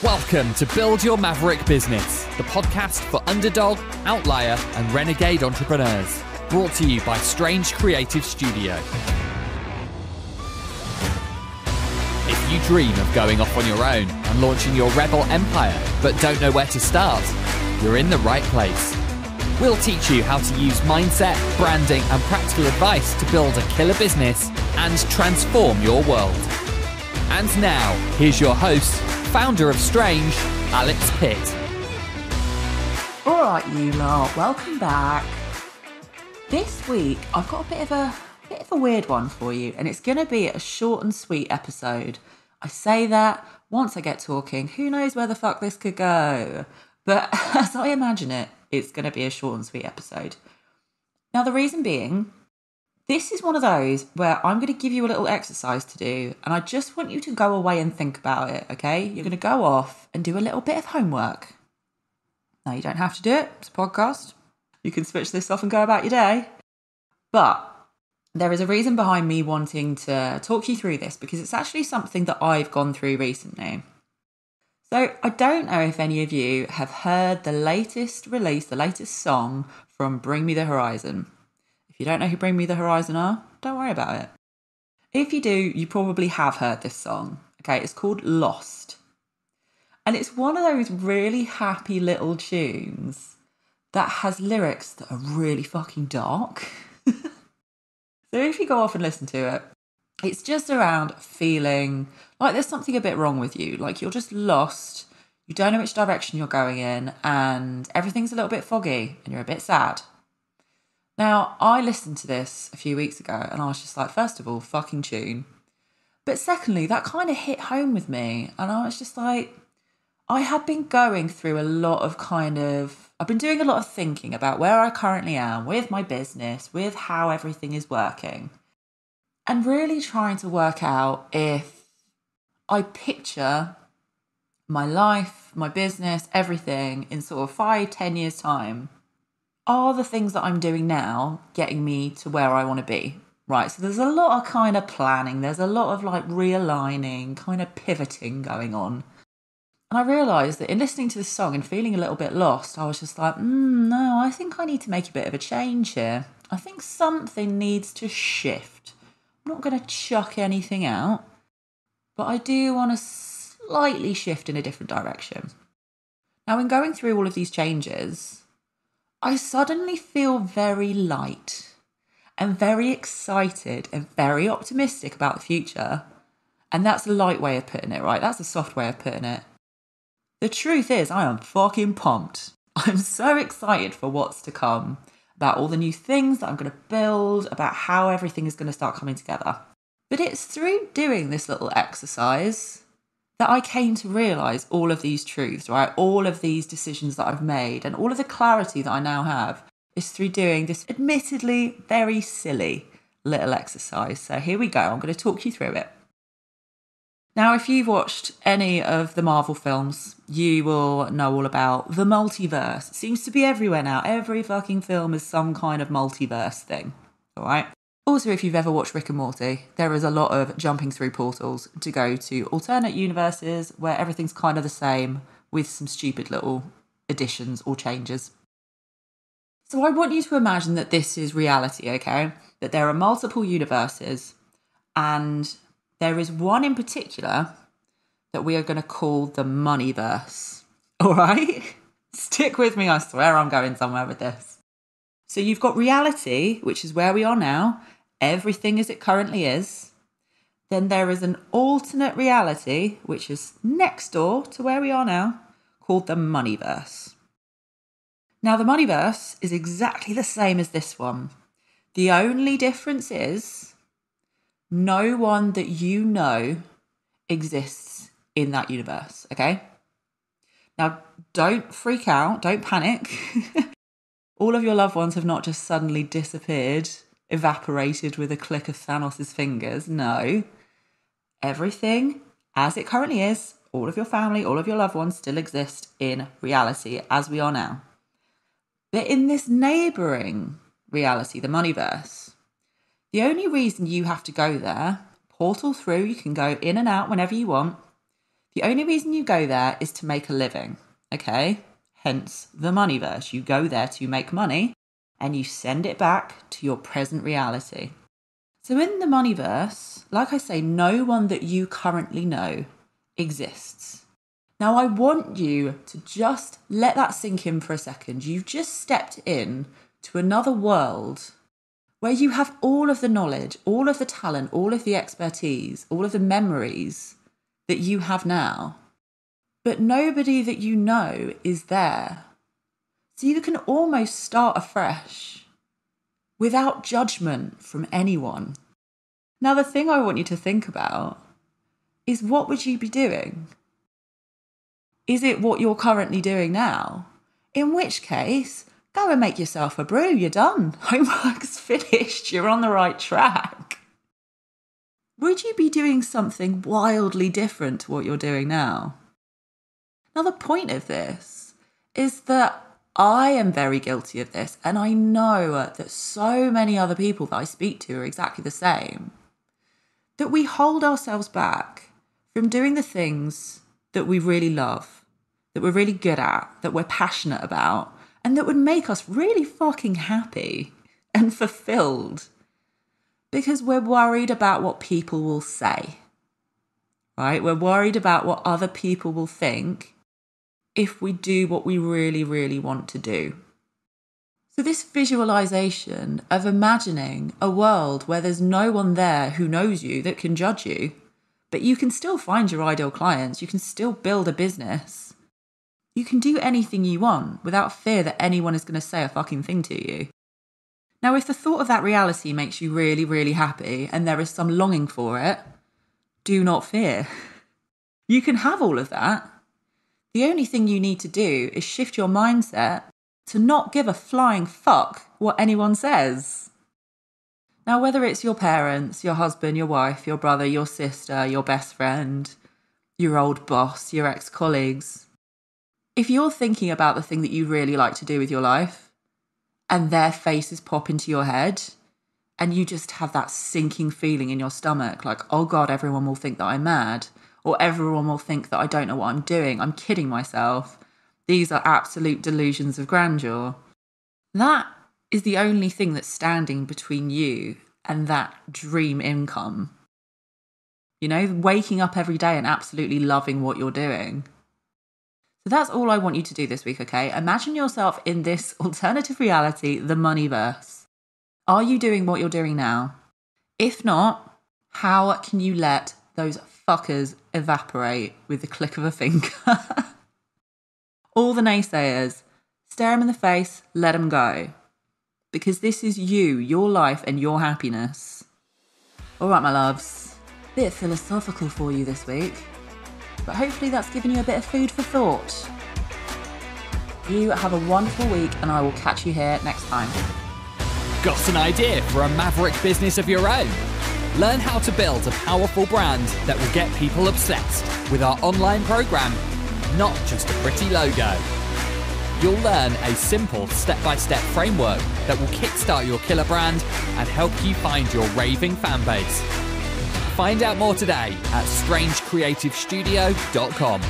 Welcome to Build Your Maverick Business, the podcast for underdog, outlier, and renegade entrepreneurs. Brought to you by Strange Creative Studio. If you dream of going off on your own and launching your rebel empire, but don't know where to start, you're in the right place. We'll teach you how to use mindset, branding, and practical advice to build a killer business and transform your world. And now, here's your host, founder of Strange, Alex Pitt. All right, you lot, welcome back. This week, I've got a bit of a weird one for you, and it's going to be a short and sweet episode. I say that once I get talking, who knows where the fuck this could go? But as I imagine it, it's going to be a short and sweet episode. Now, the reason being, this is one of those where I'm going to give you a little exercise to do, and I just want you to go away and think about it, okay? You're going to go off and do a little bit of homework. Now, you don't have to do it. It's a podcast. You can switch this off and go about your day. But there is a reason behind me wanting to talk you through this, because it's actually something that I've gone through recently. So I don't know if any of you have heard the latest release, the latest song from Bring Me the Horizon. If you don't know who Bring Me the Horizon are, don't worry about it. If you do, you probably have heard this song. Okay, it's called Lost. And it's one of those really happy little tunes that has lyrics that are really fucking dark. So if you go off and listen to it, it's just around feeling like there's something a bit wrong with you. Like you're just lost, you don't know which direction you're going in, and everything's a little bit foggy and you're a bit sad. Now, I listened to this a few weeks ago and I was just like, first of all, fucking tune. But secondly, that kind of hit home with me. And I was just like, I had been going through I've been doing a lot of thinking about where I currently am with my business, with how everything is working. And really trying to work out if I picture my life, my business, everything in sort of 5-10 years' time. Are the things that I'm doing now getting me to where I want to be? Right, so there's a lot of kind of planning. There's a lot of like realigning, kind of pivoting going on. And I realised that in listening to this song and feeling a little bit lost, I was just like, no, I think I need to make a bit of a change here. I think something needs to shift. I'm not going to chuck anything out, but I do want to slightly shift in a different direction. Now, in going through all of these changes, I suddenly feel very light and very excited and very optimistic about the future. And that's a light way of putting it, right? That's a soft way of putting it. The truth is, I am fucking pumped. I'm so excited for what's to come, about all the new things that I'm going to build, about how everything is going to start coming together. But it's through doing this little exercise that I came to realise all of these truths, right? All of these decisions that I've made and all of the clarity that I now have is through doing this admittedly very silly little exercise. So here we go. I'm going to talk you through it. Now, if you've watched any of the Marvel films, you will know all about the multiverse. It seems to be everywhere now. Every fucking film is some kind of multiverse thing, all right? Also, if you've ever watched Rick and Morty, there is a lot of jumping through portals to go to alternate universes where everything's kind of the same with some stupid little additions or changes. So I want you to imagine that this is reality, okay? That there are multiple universes and there is one in particular that we are going to call the Moneyverse. All right? Stick with me, I swear I'm going somewhere with this. So you've got reality, which is where we are now. Everything as it currently is. Then there is an alternate reality, which is next door to where we are now, called the Moneyverse. Now, the Moneyverse is exactly the same as this one. The only difference is no one that you know exists in that universe, okay? Now, don't freak out, don't panic. All of your loved ones have not just suddenly disappeared, evaporated with a click of Thanos' fingers. No. Everything as it currently is, all of your family, all of your loved ones still exist in reality as we are now. But in this neighbouring reality, the Moneyverse, the only reason you have to go there, portal through, you can go in and out whenever you want. The only reason you go there is to make a living, okay? Hence the Moneyverse. You go there to make money and you send it back to your present reality. So in the Moneyverse, like I say, no one that you currently know exists. Now I want you to just let that sink in for a second. You've just stepped in to another world where you have all of the knowledge, all of the talent, all of the expertise, all of the memories that you have now. But nobody that you know is there. So you can almost start afresh without judgment from anyone. Now, the thing I want you to think about is, what would you be doing? Is it what you're currently doing now? In which case, go and make yourself a brew. You're done. Homework's finished. You're on the right track. Would you be doing something wildly different to what you're doing now? Now, the point of this is that I am very guilty of this, and I know that so many other people that I speak to are exactly the same, that we hold ourselves back from doing the things that we really love, that we're really good at, that we're passionate about, and that would make us really fucking happy and fulfilled, because we're worried about what people will say, right? We're worried about what other people will think if we do what we really, really want to do. So this visualization of imagining a world where there's no one there who knows you, that can judge you, but you can still find your ideal clients, you can still build a business, you can do anything you want without fear that anyone is going to say a fucking thing to you. Now, if the thought of that reality makes you really, really happy and there is some longing for it, do not fear. You can have all of that. The only thing you need to do is shift your mindset to not give a flying fuck what anyone says. Now, whether it's your parents, your husband, your wife, your brother, your sister, your best friend, your old boss, your ex-colleagues, if you're thinking about the thing that you really like to do with your life and their faces pop into your head and you just have that sinking feeling in your stomach like, oh God, everyone will think that I'm mad, or everyone will think that I don't know what I'm doing, I'm kidding myself, these are absolute delusions of grandeur, that is the only thing that's standing between you and that dream income. You know, waking up every day and absolutely loving what you're doing. So that's all I want you to do this week, okay? Imagine yourself in this alternative reality, the Moneyverse. Are you doing what you're doing now? If not, how can you let those fuckers evaporate with the click of a finger? All the naysayers, stare them in the face, let them go. Because this is you, your life and your happiness. All right, my loves. Bit philosophical for you this week. But hopefully that's given you a bit of food for thought. You have a wonderful week and I will catch you here next time. Got an idea for a maverick business of your own? Learn how to build a powerful brand that will get people obsessed with our online program, not just a pretty logo. You'll learn a simple step-by-step framework that will kickstart your killer brand and help you find your raving fan base. Find out more today at strangecreativestudio.com.